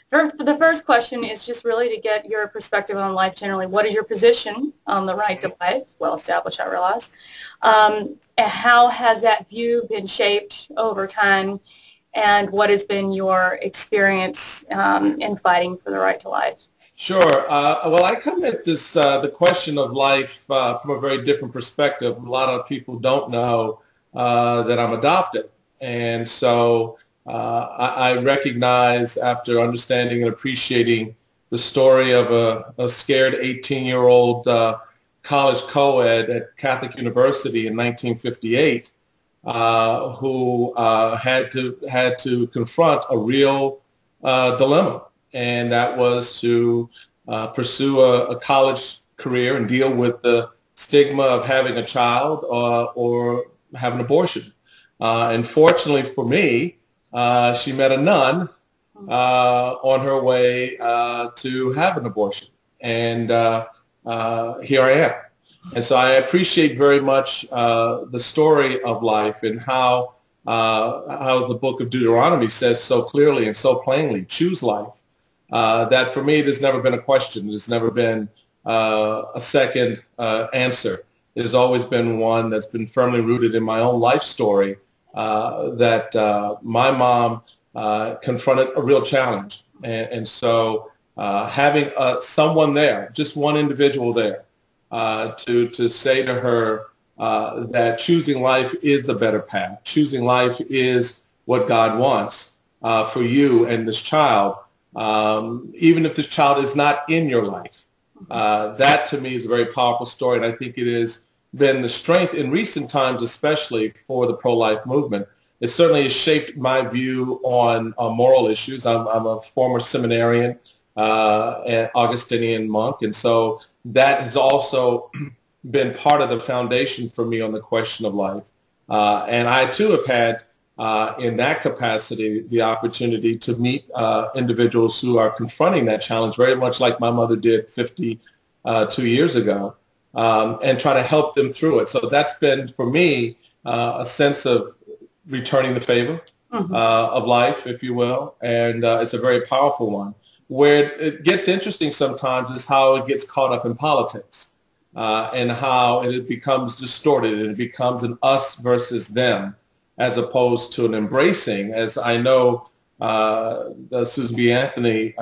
For the first question is just really to get your perspective on life generally. What is your position on the right to life? Well established, I realize. And how has that view been shaped over time? And what has been your experience in fighting for the right to life? Sure. Well, I come at this the question of life from a very different perspective. A lot of people don't know that I'm adopted, and so I recognize after understanding and appreciating the story of a scared 18-year-old college co-ed at Catholic University in 1958 who had to confront a real dilemma, and that was to pursue a college career and deal with the stigma of having a child or have an abortion. And fortunately for me, she met a nun on her way to have an abortion, and here I am. And so I appreciate very much the story of life and how the book of Deuteronomy says so clearly and so plainly, choose life. That for me, there's never been a question. There's never been a second answer. There's always been one that's been firmly rooted in my own life story that my mom confronted a real challenge. And so having someone there, just one individual there, to say to her that choosing life is the better path. Choosing life is what God wants for you and this child, even if this child is not in your life. That to me is a very powerful story, and I think it has been the strength in recent times, especially for the pro-life movement. It certainly has shaped my view on moral issues. I'm a former seminarian and Augustinian monk, and so that has also been part of the foundation for me on the question of life. And I too have had, in that capacity, the opportunity to meet individuals who are confronting that challenge, very much like my mother did 52 years ago, and try to help them through it. So that's been, for me, a sense of returning the favor of life, if you will, and it's a very powerful one. Where it gets interesting sometimes is how it gets caught up in politics and how it becomes distorted and it becomes an us versus them as opposed to an embracing, as I know the Susan B. Anthony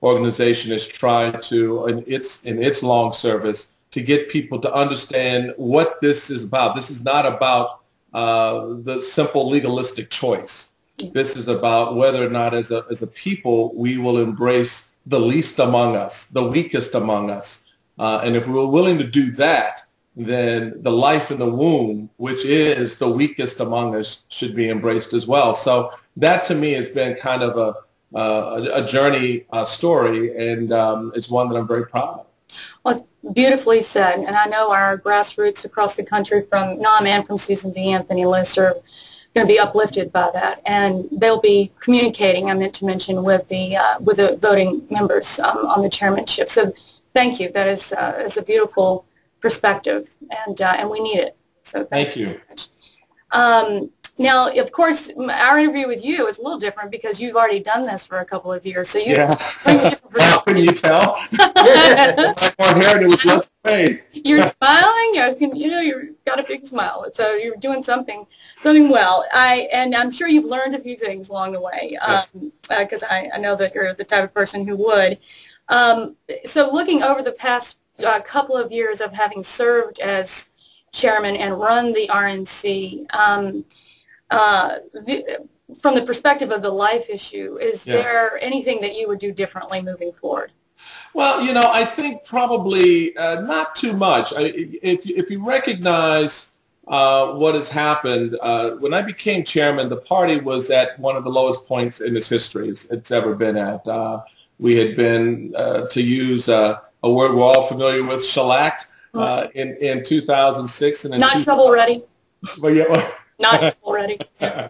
organization has tried to, in its long service, to get people to understand what this is about. This is not about the simple legalistic choice. This is about whether or not as a people we will embrace the least among us, the weakest among us. And if we're willing to do that, then the life in the womb, which is the weakest among us, should be embraced as well. So that to me has been kind of a journey story, and it's one that I'm very proud of. Well, it's beautifully said, and I know our grassroots across the country from NOM and from Susan B. Anthony lists are going to be uplifted by that, and they'll be communicating, I meant to mention, with the voting members on the chairmanship. So thank you. That is a beautiful perspective, and we need it. So thank you. Now, of course, our interview with you is a little different because you've already done this for a couple of years. So you bring a different perspective. Can you tell? You're smiling. You've got a big smile. So you're doing something well. And I'm sure you've learned a few things along the way because I know that you're the type of person who would. So looking over the past couple of years of having served as chairman and run the RNC, from the perspective of the life issue, is there anything that you would do differently moving forward? Well, I think probably not too much. If you recognize what has happened, when I became chairman, the party was at one of the lowest points in its history it's ever been at. We had been, to use a word we're all familiar with, shellacked in 2006. And not shovel-ready. Well, not shovel-ready. Yeah.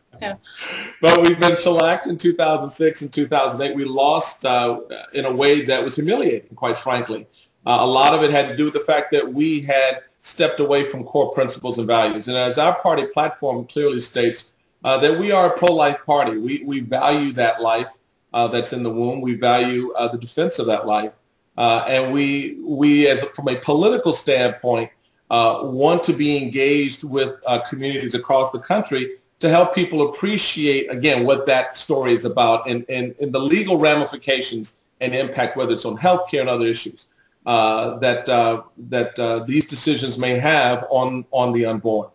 But we've been shellacked in 2006 and 2008. We lost in a way that was humiliating, quite frankly. A lot of it had to do with the fact that we had stepped away from core principles and values. And as our party platform clearly states, that we are a pro-life party. We value that life. that's in the womb. We value the defense of that life. And we as from a political standpoint, want to be engaged with communities across the country to help people appreciate, again, what that story is about and the legal ramifications and impact, whether it's on healthcare and other issues that these decisions may have on the unborn.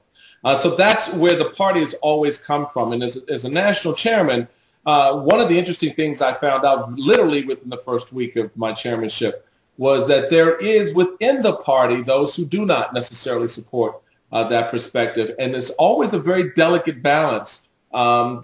So that's where the party has always come from. And as a national chairman, one of the interesting things I found out literally within the first week of my chairmanship was that there is within the party those who do not necessarily support that perspective. And it's always a very delicate balance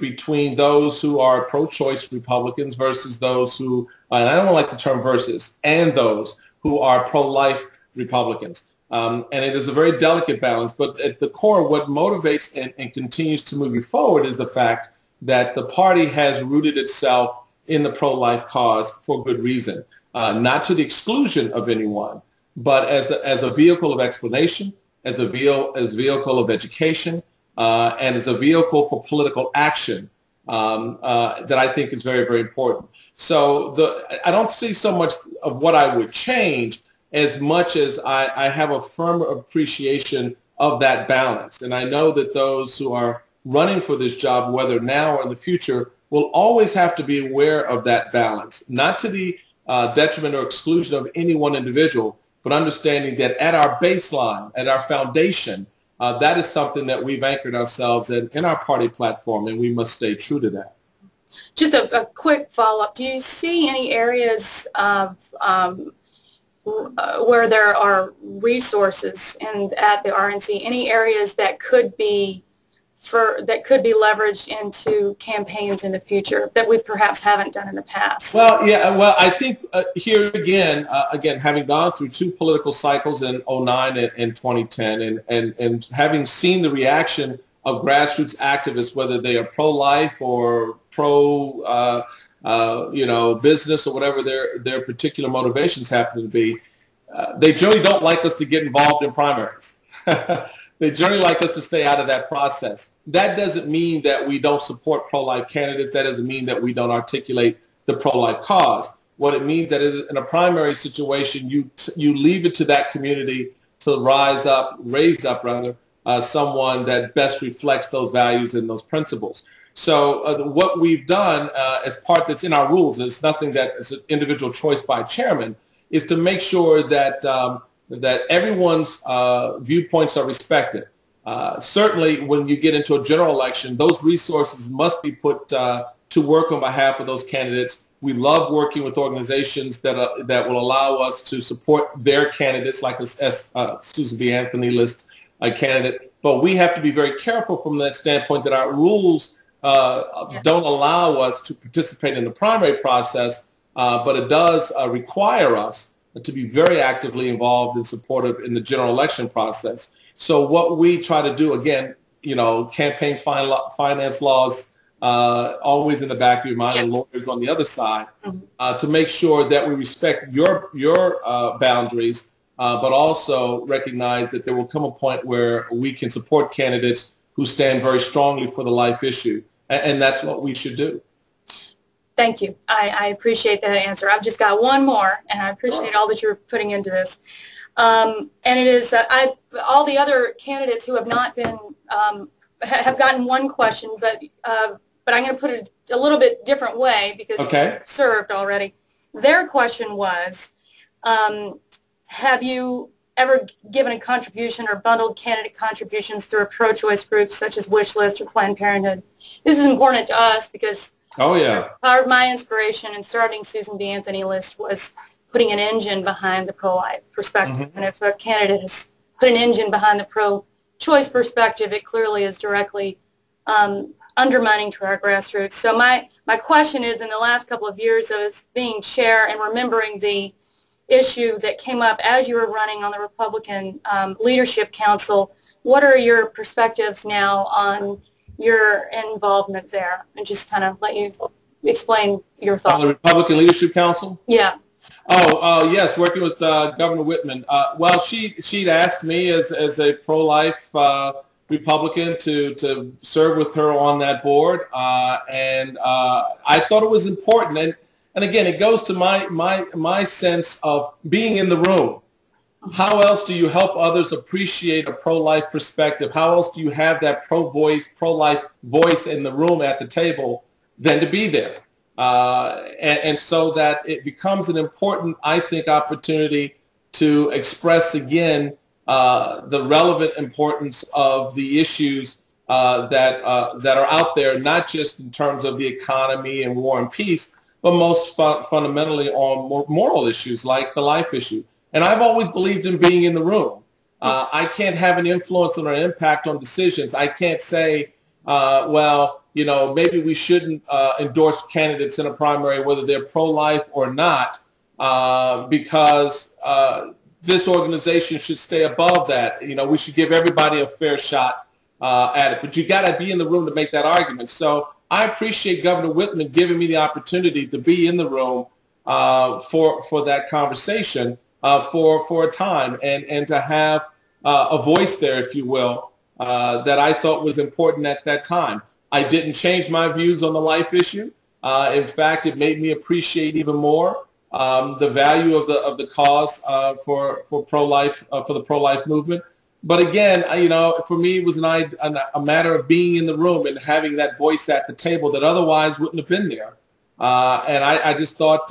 between those who are pro-choice Republicans versus those who, and I don't like the term versus, and those who are pro-life Republicans. And it is a very delicate balance. But at the core, what motivates and continues to move you forward is the fact that the party has rooted itself in the pro-life cause for good reason, not to the exclusion of anyone, but as a vehicle of explanation, as a vehicle of education, and as a vehicle for political action that I think is very, very important. So I don't see so much of what I would change as much as I have a firm appreciation of that balance. And I know that those who are running for this job, whether now or in the future, will always have to be aware of that balance, not to the detriment or exclusion of any one individual, but understanding that at our baseline, at our foundation, that is something that we've anchored ourselves in our party platform, and we must stay true to that. Just a quick follow-up. Do you see any areas of where there are resources at the RNC, any areas that could be leveraged into campaigns in the future that we perhaps haven't done in the past? Well, yeah. Well, I think here again, having gone through two political cycles in 2009 and 2010, and having seen the reaction of grassroots activists, whether they are pro-life or pro, business or whatever their particular motivations happen to be, they generally don't like us to get involved in primaries. They generally like us to stay out of that process. That doesn't mean that we don't support pro-life candidates. That doesn't mean that we don't articulate the pro-life cause. What it means that in a primary situation, you leave it to that community to raise up someone that best reflects those values and those principles. So what we've done as part that's in our rules, and it's nothing that is an individual choice by chairman, is to make sure that that everyone's viewpoints are respected. Certainly, when you get into a general election, those resources must be put to work on behalf of those candidates. We love working with organizations that will allow us to support their candidates, like Susan B. Anthony list candidate. But we have to be very careful from that standpoint that our rules don't allow us to participate in the primary process, but it does require us to be very actively involved and supportive in the general election process. So what we try to do, again, campaign finance laws always in the back of your mind, and lawyers on the other side, to make sure that we respect your boundaries, but also recognize that there will come a point where we can support candidates who stand very strongly for the life issue, and that's what we should do. Thank you. I appreciate that answer. I've just got one more, and I appreciate all that you're putting into this. And it is all the other candidates who have not been have gotten one question, but I'm going to put it a little bit different way because you've served already. Their question was, have you ever given a contribution or bundled candidate contributions through a pro-choice group such as Wish List or Planned Parenthood? This is important to us because part of my inspiration in starting Susan B. Anthony List was putting an engine behind the pro-life perspective. And if a candidate has put an engine behind the pro-choice perspective, it clearly is directly undermining to our grassroots. So my question is, in the last couple of years of being chair and remembering the issue that came up as you were running on the Republican Leadership Council, what are your perspectives now on your involvement there? And just kind of let you explain your thoughts. On the Republican Leadership Council? Yeah. Yes, working with Governor Whitman. Well, she'd asked me as a pro-life Republican to serve with her on that board, and I thought it was important. And again, it goes to my sense of being in the room. How else do you help others appreciate a pro-life perspective? How else do you have that pro-life voice in the room at the table than to be there? And so that it becomes an important, I think, opportunity to express again the relevant importance of the issues that are out there, not just in terms of the economy and war and peace, but most fundamentally on more moral issues like the life issue. And I've always believed in being in the room. I can't have an influence or an impact on decisions. I can't say, well, you know, maybe we shouldn't endorse candidates in a primary, whether they're pro-life or not, because this organization should stay above that. You know, we should give everybody a fair shot at it. But you got to be in the room to make that argument. So I appreciate Governor Whitman giving me the opportunity to be in the room for that conversation for a time and to have a voice there, if you will, that I thought was important at that time. I didn't change my views on the life issue. In fact, it made me appreciate even more the value of the cause for pro-life, for the pro-life movement. But again, you know, for me, it was a matter of being in the room and having that voice at the table that otherwise wouldn't have been there. And I just thought,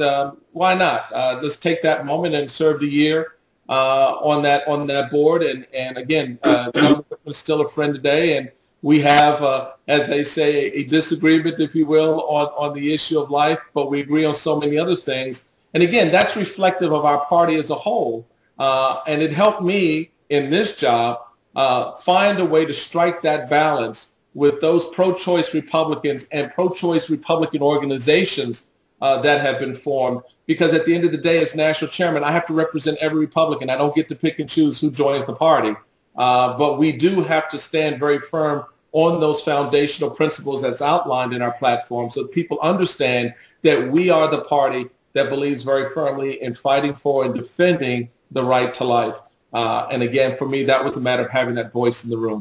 why not? Let's take that moment and serve the year on that board. And again, Governor Whitman's still a friend today, and we have, as they say, a disagreement, if you will, on the issue of life, but we agree on so many other things. And again, that's reflective of our party as a whole. And it helped me in this job find a way to strike that balance with those pro-choice Republicans and pro-choice Republican organizations that have been formed. Because at the end of the day, as national chairman, I have to represent every Republican. I don't get to pick and choose who joins the party. But we do have to stand very firm on those foundational principles as outlined in our platform so people understand that we are the party that believes very firmly in fighting for and defending the right to life. And again, for me, that was a matter of having that voice in the room.